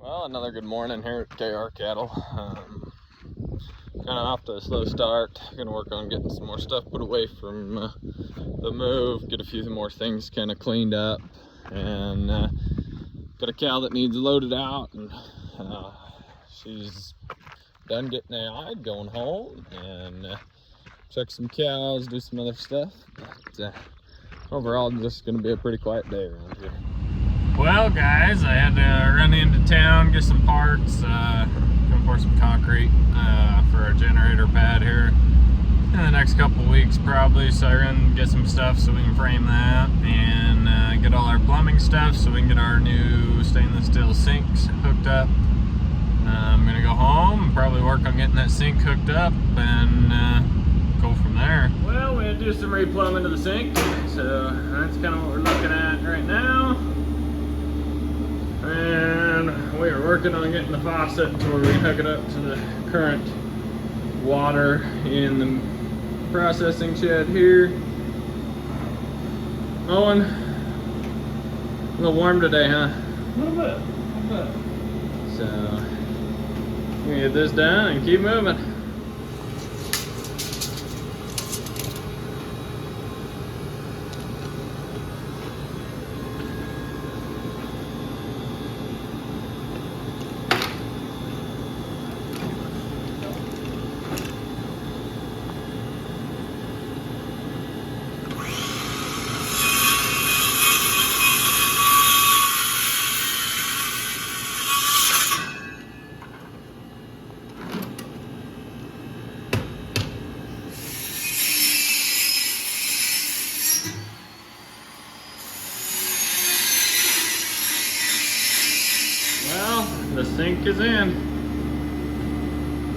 Well, another good morning here at KR Cattle. Kind of off to a slow start. Gonna work on getting some more stuff put away from the move, get a few more things kind of cleaned up, and got a cow that needs loaded out, and she's done getting AI'd, going home, and check some cows, do some other stuff. But overall, just gonna be a pretty quiet day around here. Well, guys, I had to run into town, get some parts, come pour some concrete for our generator pad here in the next couple weeks probably. So I run get some stuff so we can frame that and get all our plumbing stuff so we can get our new stainless steel sinks hooked up. I'm gonna go home and probably work on getting that sink hooked up and go from there. Well, we had to do some replumbing to the sink, so that's kind of what we're looking at right now. And we are working on getting the faucet where we hook it up to the current water in the processing shed here. Owen, a little warm today, huh? A little bit. So, we get this done and keep moving. Well, the sink is in.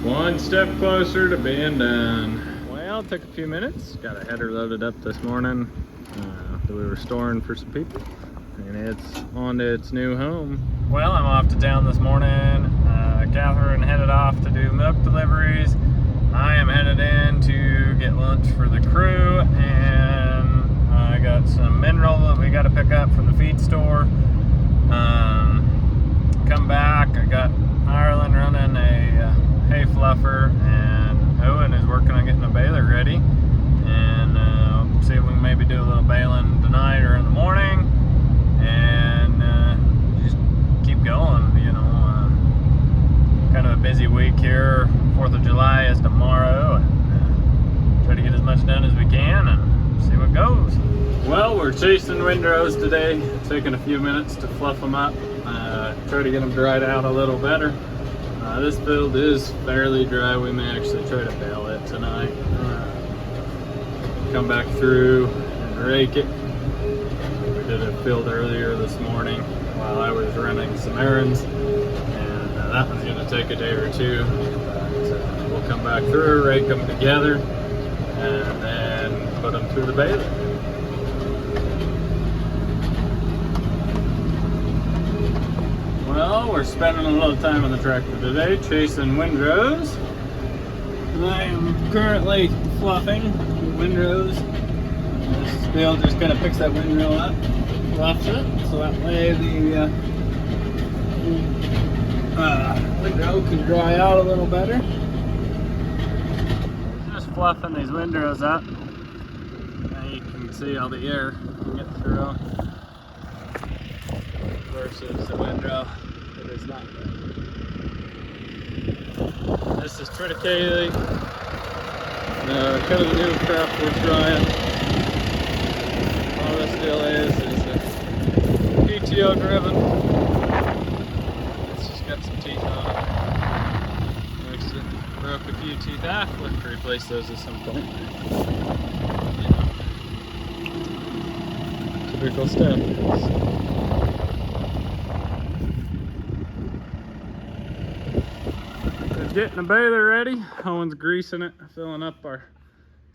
One step closer to being done. Well, it took a few minutes. Got a header loaded up this morning that we were storing for some people. And it's on to its new home. Well, I'm off to town this morning. Catherine headed off to do milk deliveries. I am headed in to get lunch for the crew. And I got some mineral that we got to pick up from the feed store. Come back, I got Ireland running a hay fluffer, and Owen is working on getting a baler ready, and see if we can maybe do a little baling tonight or in the morning, and just keep going. You know, kind of a busy week here. 4th of July is tomorrow, and try to get as much done as we can and see what goes. Well, we're chasing windrows today, taking a few minutes to fluff them up. Try to get them dried out a little better. This field is fairly dry. We may actually try to bale it tonight. Come back through and rake it. We did a field earlier this morning while I was running some errands, and that one's going to take a day or two. But we'll come back through, rake them together, and then put them through the baler. Well, we're spending a little time on the tractor today, chasing windrows. I am currently fluffing the windrows. This bale just kind of picks that windrow up, fluffs it, so that way the windrow can dry out a little better. Just fluffing these windrows up. Now you can see all the air can get through versus the windrow that is not good. This is Triticale, kind of the new crop we're trying. All this deal is PTO driven. It's just got some teeth on it. Actually broke a few teeth off. We'll have to replace those at some point. Yeah. Typical stuff. Getting the baler ready. Owen's greasing it, filling up our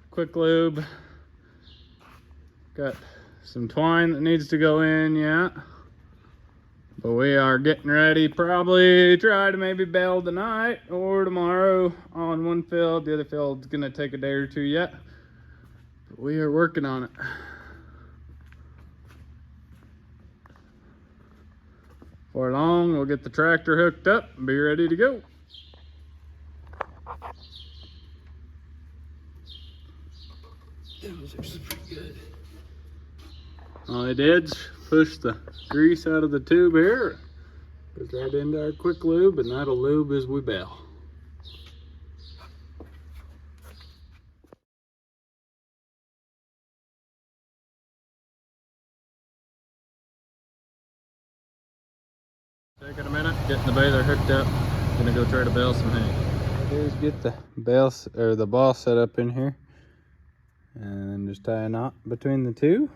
quick lube. Got some twine that needs to go in yet. But we are getting ready, probably try to maybe bale tonight or tomorrow on one field. The other field's gonna take a day or two yet. But we are working on it. Before long, we'll get the tractor hooked up and be ready to go. Those are pretty good. All I did is push the grease out of the tube here. Goes right into our quick lube, and that'll lube as we bail. Taking a minute, getting the baler hooked up. Gonna go try to bail some hay. Here's get the bail or the ball set up in here, and then just tie a knot between the two,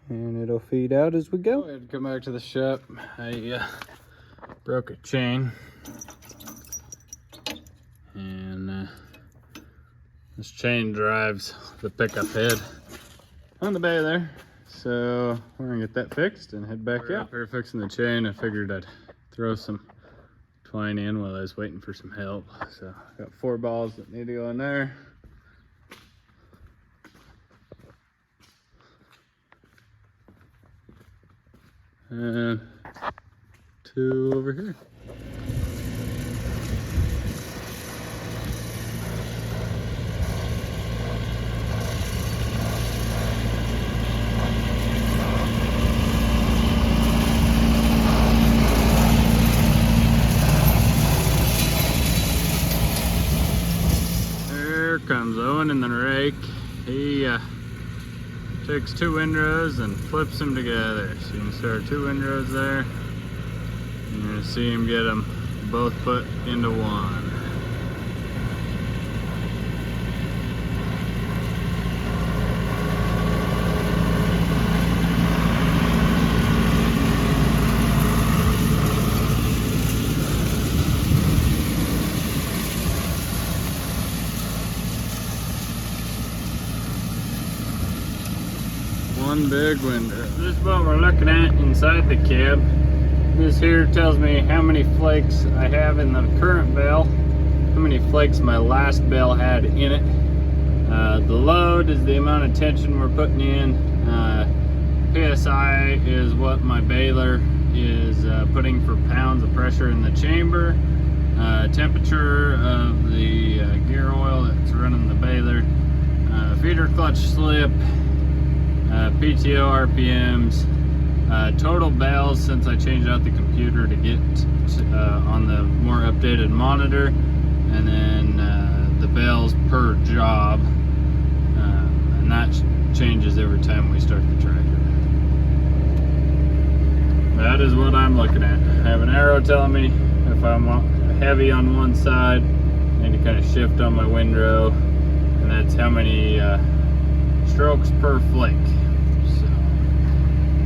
and it'll feed out as we go. I had to come back to the shop. I broke a chain, and this chain drives the pickup head on the baler. So we're gonna get that fixed and head back out. After fixing the chain, I figured I'd throw some twine in while I was waiting for some help. So I got 4 balls that need to go in there. And 2 over here. There comes Owen in the rake. He takes 2 windrows and flips them together. So you can start 2 windrows there. You're going to see him get them both put into one. One big window. This is what we're looking at inside the cab. This here tells me how many flakes I have in the current bale, how many flakes my last bale had in it. The load is the amount of tension we're putting in. PSI is what my baler is putting for pounds of pressure in the chamber. Temperature of the gear oil that's running the baler. Feeder clutch slip. PTO RPMs, total bales since I changed out the computer to get on the more updated monitor, and then the bales per job, and that changes every time we start the tractor. That is what I'm looking at. I have an arrow telling me if I'm heavy on one side, I need to kind of shift on my windrow, and that's how many strokes per flake. So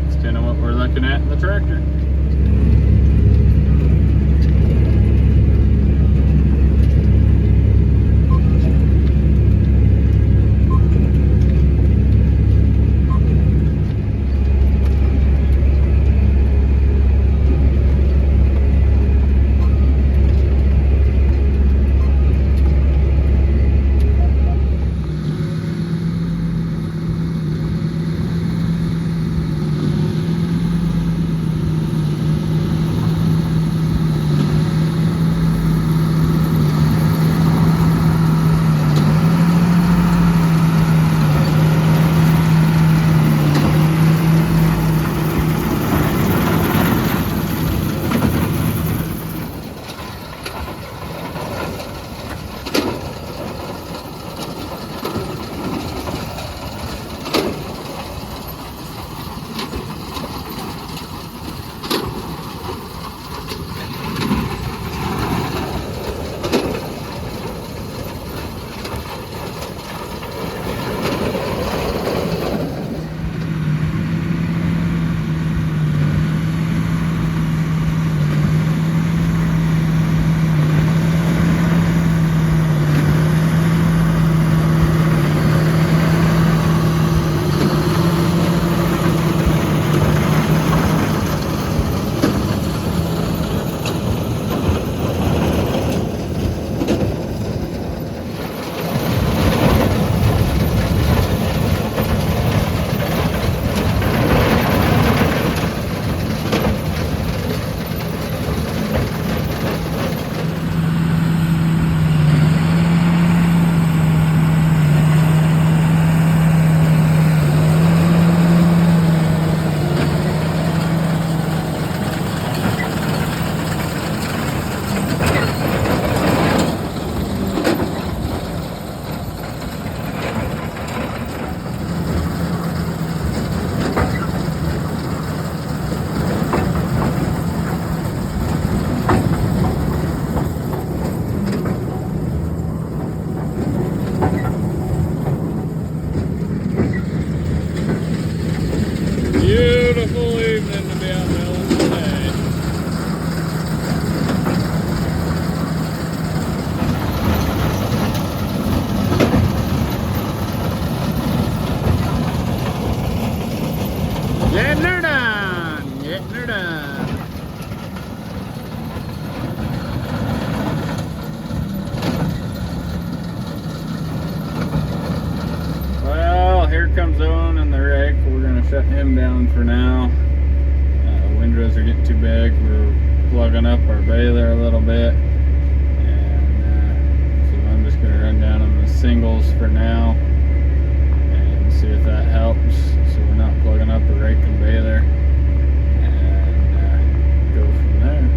that's kind of what we're looking at in the tractor. Getting her done. Well, here comes Owen and the rake. We're gonna shut him down for now. Windrows are getting too big. We're plugging up our baler a little bit. And so I'm just gonna run down on the singles for now and see if that helps. So we're not plugging up a rake and baler. And go from there.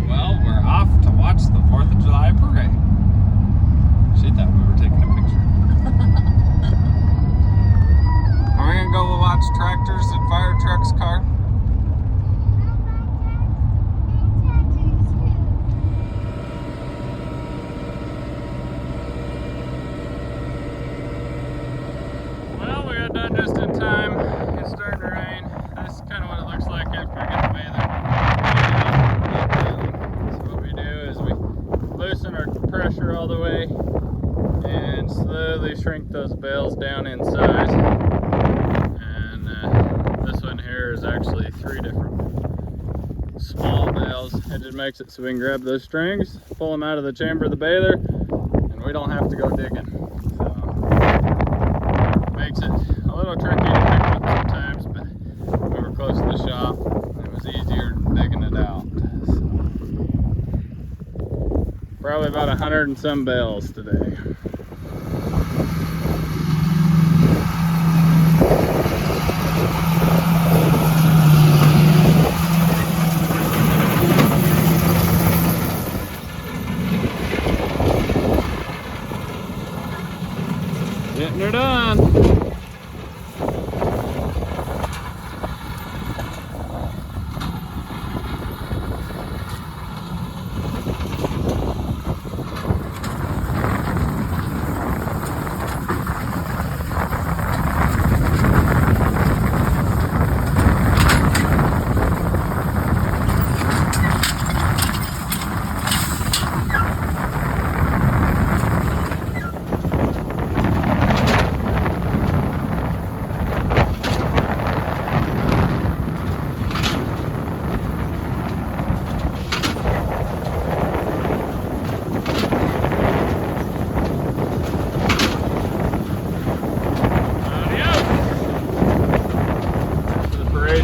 Well, we're off to watch the 4th of July parade. She thought we were taking a picture. Are we gonna go watch tractors and fire trucks, car? Well, we got done just in time. It's starting to rain. This is kind of what it looks like after I get the baler. So what we do is we loosen our pressure all the way and slowly shrink those bales down in size. And this one here is actually 3 different small bales. It just makes it so we can grab those strings, pull them out of the chamber of the baler, and we don't have to go digging. So makes it a little tricky to pick up sometimes, but we were close to the shop. It was easier than digging it out. So, probably about 100 and some bales today. Getting her done.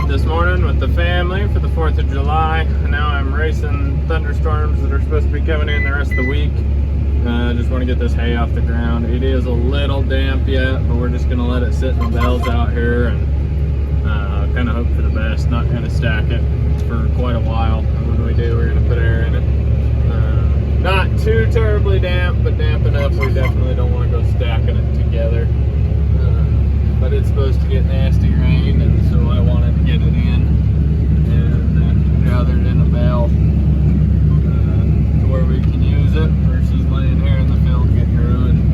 This morning with the family for the 4th of July. Now I'm racing thunderstorms that are supposed to be coming in the rest of the week. Just want to get this hay off the ground. It is a little damp yet, but we're just going to let it sit in the bales out here and kind of hope for the best. Not going to stack it for quite a while. When we do, we're going to put air in it. Not too terribly damp, but damp enough we definitely don't want to go stacking it together. But it's supposed to get nasty rain, and so I wanted to get it in and gather it in a bale to where we can use it versus laying here in the field getting ruined